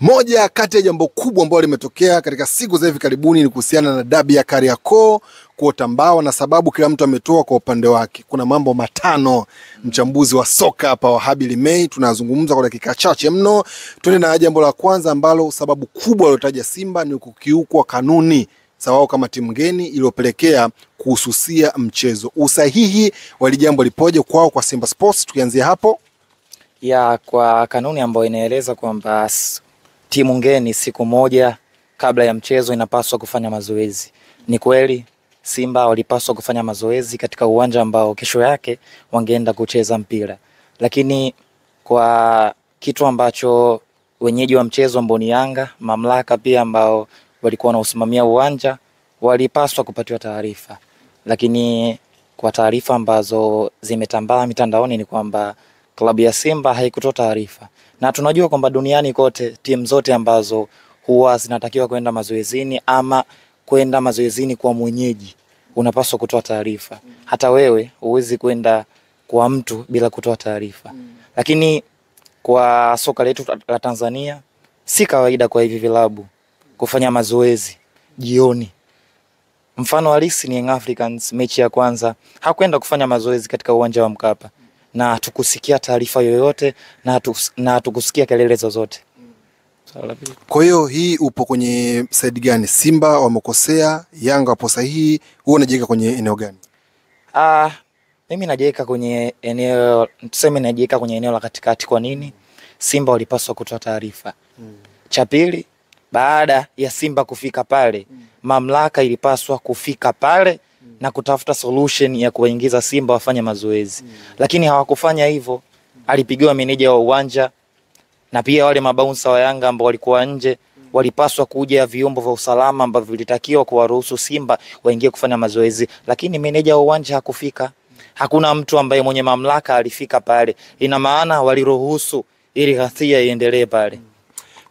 Moja kati ya jambo kubwa ambalo limetokea katika siku za hivi karibuni ni kuhusiana na dabi ya Kariakoo kuota mbawa, na sababu kila mtu ametoa kwa upande wake. Kuna mambo matano mchambuzi wa soka hapa Wahabi Limei tunazungumza kwa dakika chache mno. Tuende na jambo la kwanza ambalo sababu kubwa aliyotaja Simba ni kukiukwa kanuni sawa kama timu ngeni iliyopelekea kuhususia mchezo. Usahihi wa jambo lipoje kwao kwa Simba Sports? Tukianzia hapo. Ya kwa kanuni ambayo inaeleza kwamba timu ngeni siku moja kabla ya mchezo inapaswa kufanya mazoezi. Ni kweli Simba walipaswa kufanya mazoezi katika uwanja ambao kesho yake wangeenda kucheza mpira. Lakini kwa kitu ambacho wenyeji wa mchezo ambao ni Yanga, mamlaka pia ambao walikuwa wanasimamia uwanja walipaswa kupatiwa taarifa. Lakini kwa taarifa ambazo zimetambaa mitandaoni ni kwamba klabu ya Simba haikutoa taarifa. Na tunajua kwamba duniani kote timu zote ambazo huwa zinatakiwa kwenda mazoezini ama kwenda mazoezini kwa mwenyeji unapaswa kutoa taarifa. Hata wewe huwezi kwenda kwa mtu bila kutoa taarifa. Lakini kwa soka letu la Tanzania si kawaida kwa hivi vilabu kufanya mazoezi jioni. Mfano halisi ni Young Africans, mechi ya kwanza hakwenda kufanya mazoezi katika uwanja wa Mkapa, na tukusikia taarifa yoyote na tukusikia kelele zozote. Kwa hiyo hii upo kwenye side gani? Simba wamekosea, Yanga wapo sahihi, wewe unajiweka kwenye eneo gani? Mimi najiweka kwenye eneo, tuseme najiweka kwenye eneo la katikati. Kwa nini? Simba walipaswa kutoa taarifa. Cha pili, baada ya Simba kufika pale, mamlaka ilipaswa kufika pale na kutafuta solution ya kuwaingiza Simba wafanye mazoezi. Lakini hawakufanya hivyo. Alipigiwa meneja wa uwanja, na pia wale mabouncer wa Yanga ambao walikuwa nje walipaswa kuja vyombo vya usalama ambavyo vilitakiwa kuwaruhusu Simba waingie kufanya mazoezi, lakini meneja wa uwanja hakufika. Hakuna mtu ambaye mwenye mamlaka alifika pale. Ina maana waliruhusu ili ghasia iendelee pale.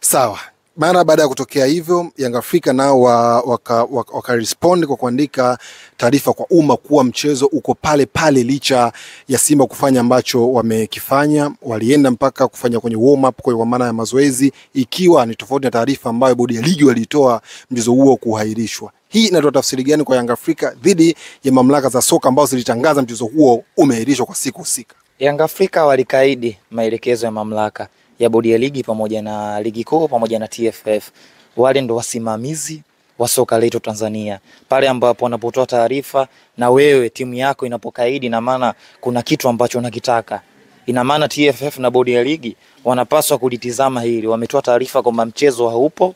Sawa. Mara baada ya kutokea hivyo, Young Africa nao waka respond kwa kuandika taarifa kwa umma kuwa mchezo uko pale pale licha ya Simba kufanya ambacho wamekifanya. Walienda mpaka kufanya kwenye warm up kwa maana ya mazoezi, ikiwa ni tofauti na taarifa ambayo bodi ya ligi walitoa mchezo huo kuhairishwa. Hii inatoa tafsiri gani kwa Young Africa dhidi ya mamlaka za soka ambazo zilitangaza mchezo huo umeahirishwa kwa siku husika? Young Africa walikaidi maelekezo ya mamlaka ya bodi ya ligi pamoja na ligi kuu pamoja na TFF. Wale ndo wasimamizi wa soka letu Tanzania. Pale ambapo wanapotoa taarifa na wewe timu yako inapokaidi, na maana kuna kitu ambacho unakitaka. Ina maana TFF na bodi ya ligi wanapaswa kulitizama hili. Wametoa taarifa kwamba mchezo haupo,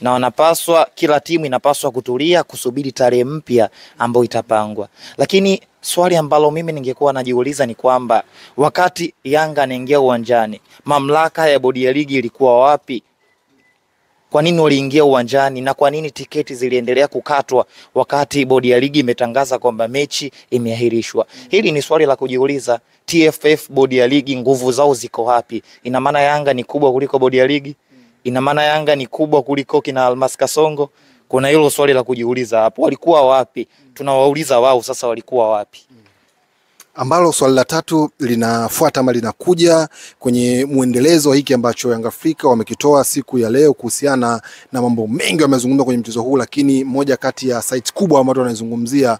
na wanapaswa, kila timu inapaswa kutulia kusubiri tarehe mpya ambayo itapangwa. Lakini swali ambalo mimi ningekuwa najiuliza ni kwamba wakati Yanga anaingia uwanjani, mamlaka ya bodi ya ligi ilikuwa wapi? Kwa nini waliingia uwanjani, na kwa nini tiketi ziliendelea kukatwa wakati bodi ya ligi imetangaza kwamba mechi imeahirishwa? Hili ni swali la kujiuliza. TFF, bodi ya ligi, nguvu zao ziko wapi? Ina maana Yanga ni kubwa kuliko bodi ya ligi? Ina maana Yanga ni kubwa kuliko kina Almas Kasongo? Kuna hilo swali la kujiuliza hapo. Walikuwa wapi? Tunawauliza wao sasa, walikuwa wapi? Ambalo swali la tatu linafuata ama linakuja kwenye muendelezo wa hiki ambacho Young Africa wamekitoa siku ya leo kuhusiana na mambo mengi wamezungumza kwenye mchezo huu, lakini moja kati ya sites kubwa ambazo wanazungumzia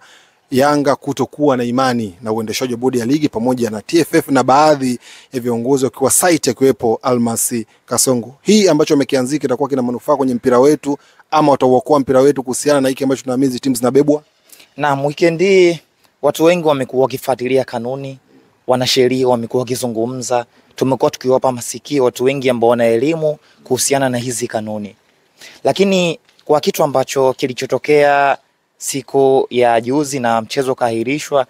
Yanga kutokuwa na imani na uendeshaji wa bodi ya ligi pamoja na TFF na baadhi ya viongozi wakiwa site akiwepo Almas Kasongo. Hii ambacho wamekianzika kitakuwa kina manufaa kwenye mpira wetu ama watauokoa mpira wetu kuhusiana na hiki ambacho tunaamini timu zinabebwa? Na weekend watu wengi wamekuwa wakifuatilia kanuni, wanasheria wamekuwa wakizungumza, tumekuwa tukiwapa masikio watu wengi ambao wana elimu kuhusiana na hizi kanuni. Lakini kwa kitu ambacho kilichotokea siku ya juzi na mchezo kaahirishwa,